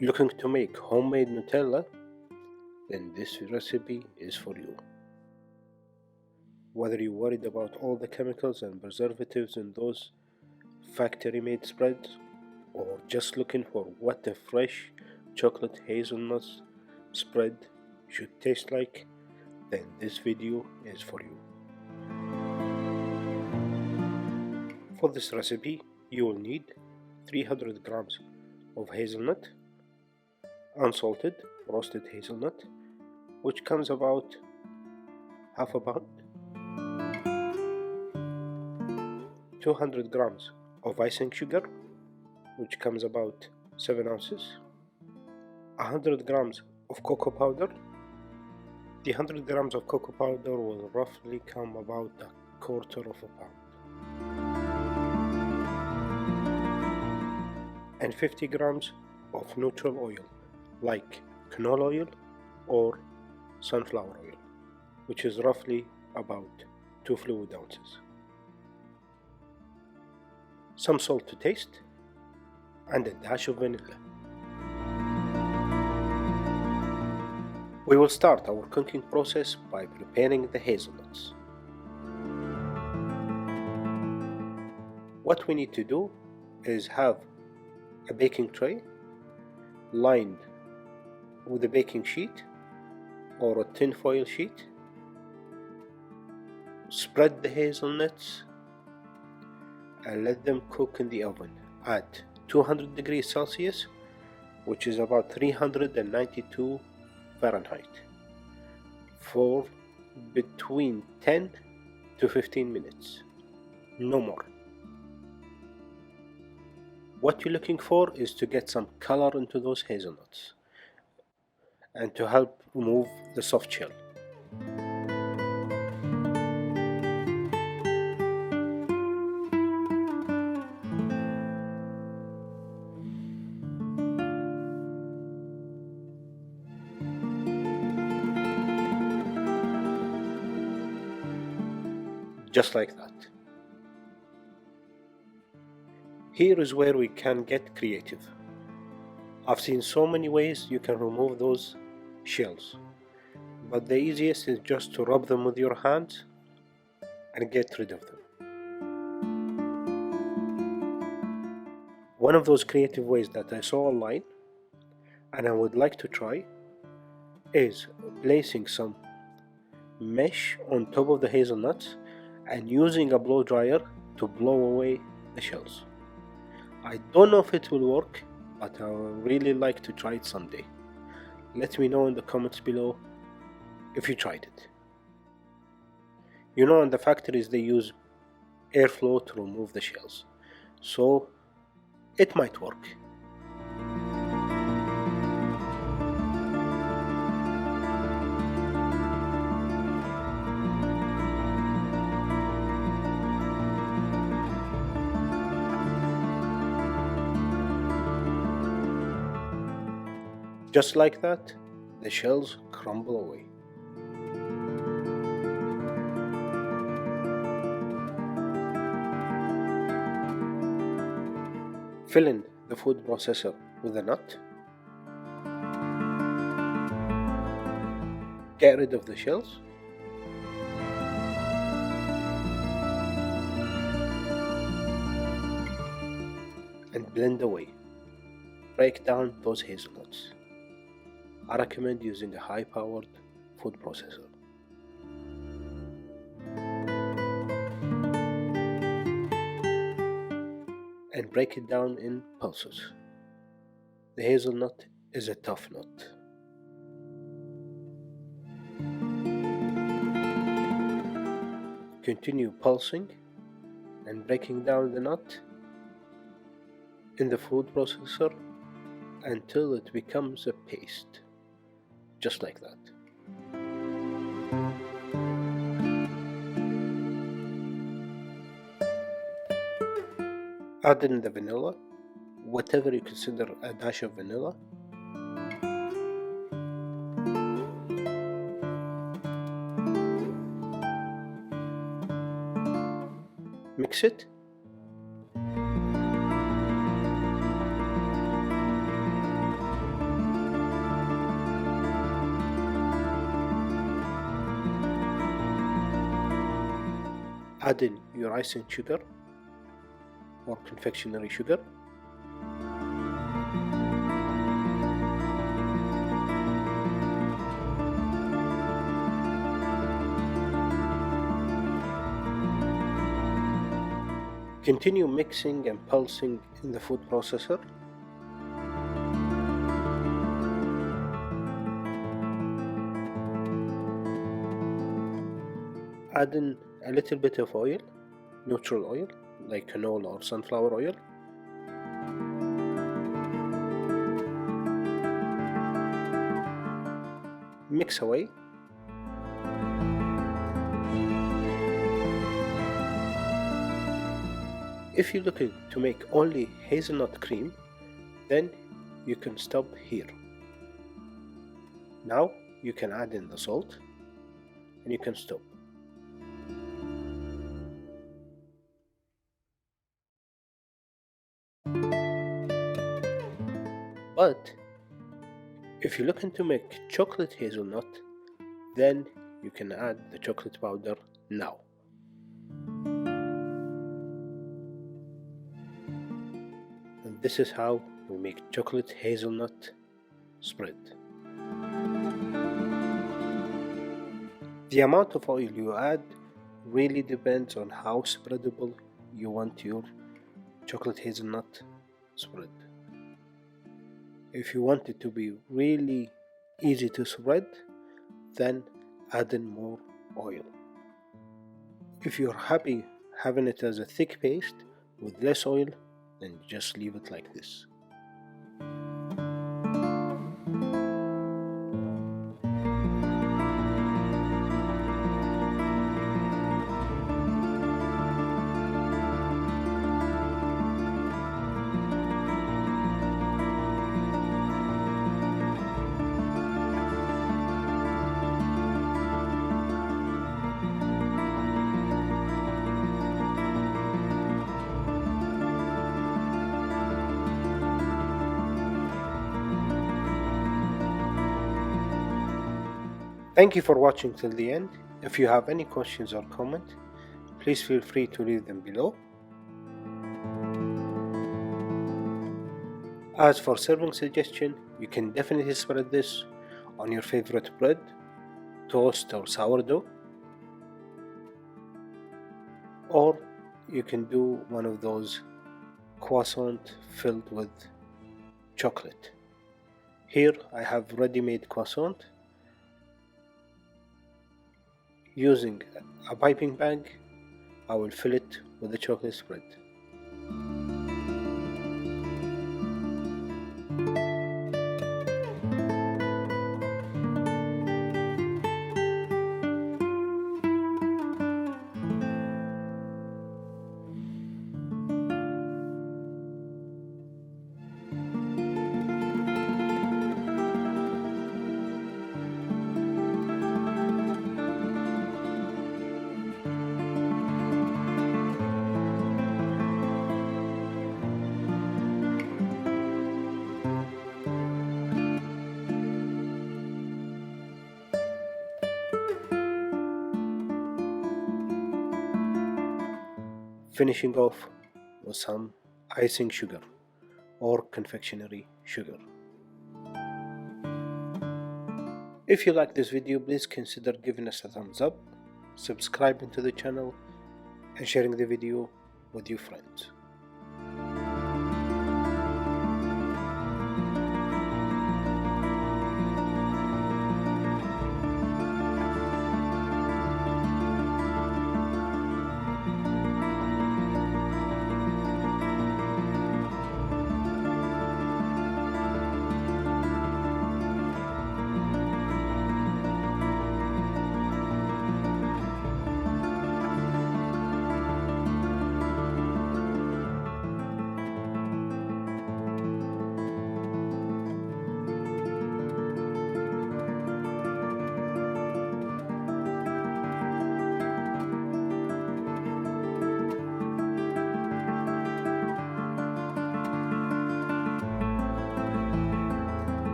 Looking to make homemade Nutella? Then this recipe is for you. Whether you're worried about all the chemicals and preservatives in those factory-made spreads, or just looking for what a fresh chocolate hazelnut spread should taste like, then this video is for you. For this recipe, you will need 300 grams of hazelnut, unsalted roasted hazelnut, which comes about half a pound, 200 grams of icing sugar, which comes about 7 ounces, 100 grams of cocoa powder. The 100 grams of cocoa powder will roughly come about a quarter of a pound, and 50 grams of neutral oil like canola oil or sunflower oil, which is roughly about 2 fluid ounces, some salt to taste, and a dash of vanilla. We will start our cooking process by preparing the hazelnuts. What we need to do is have a baking tray lined with a baking sheet or a tin foil sheet. Spread the hazelnuts and let them cook in the oven at 200 degrees Celsius, which is about 392 Fahrenheit, for between 10 to 15 minutes, no more. What you're looking for is to get some color into those hazelnuts and to help remove the soft shell. Just like that. Here is where we can get creative. I've seen so many ways you can remove those shells, but the easiest is just to rub them with your hands and get rid of them. One of those creative ways that I saw online and I would like to try is placing some mesh on top of the hazelnuts and using a blow dryer to blow away the shells. I don't know if it will work, but I would really like to try it someday. Let me know in the comments below if you tried it. You know, in the factories they use airflow to remove the shells, so it might work. Just like that, the shells crumble away. Fill in the food processor with a nut. Get rid of the shells. And blend away. Break down those hazelnuts. I recommend using a high-powered food processor. And break it down in pulses. The hazelnut is a tough nut. Continue pulsing and breaking down the nut in the food processor until it becomes a paste. Just like that. Add in the vanilla, whatever you consider a dash of vanilla. Mix it. add in your icing sugar or confectionery sugar. Continue mixing and pulsing in the food processor. Add in a little bit of oil, neutral oil, like canola or sunflower oil. Mix away. If you're looking to make only hazelnut cream, then you can stop here. Now you can add in the salt and you can stop. But if you're looking to make chocolate hazelnut, then you can add the chocolate powder now. And this is how we make chocolate hazelnut spread. The amount of oil you add really depends on how spreadable you want your chocolate hazelnut spread. If you want it to be really easy to spread, then add in more oil. If you're happy having it as a thick paste with less oil, then just leave it like this. Thank you for watching till the end. If you have any questions or comment, please feel free to leave them below. As for serving suggestion, you can definitely spread this on your favorite bread, toast or sourdough, or you can do one of those croissants filled with chocolate. Here I have ready-made croissant. Using a piping bag, I will fill it with the chocolate spread. Finishing off with some icing sugar or confectionery sugar. If you like this video, please consider giving us a thumbs up, subscribing to the channel, and sharing the video with your friends.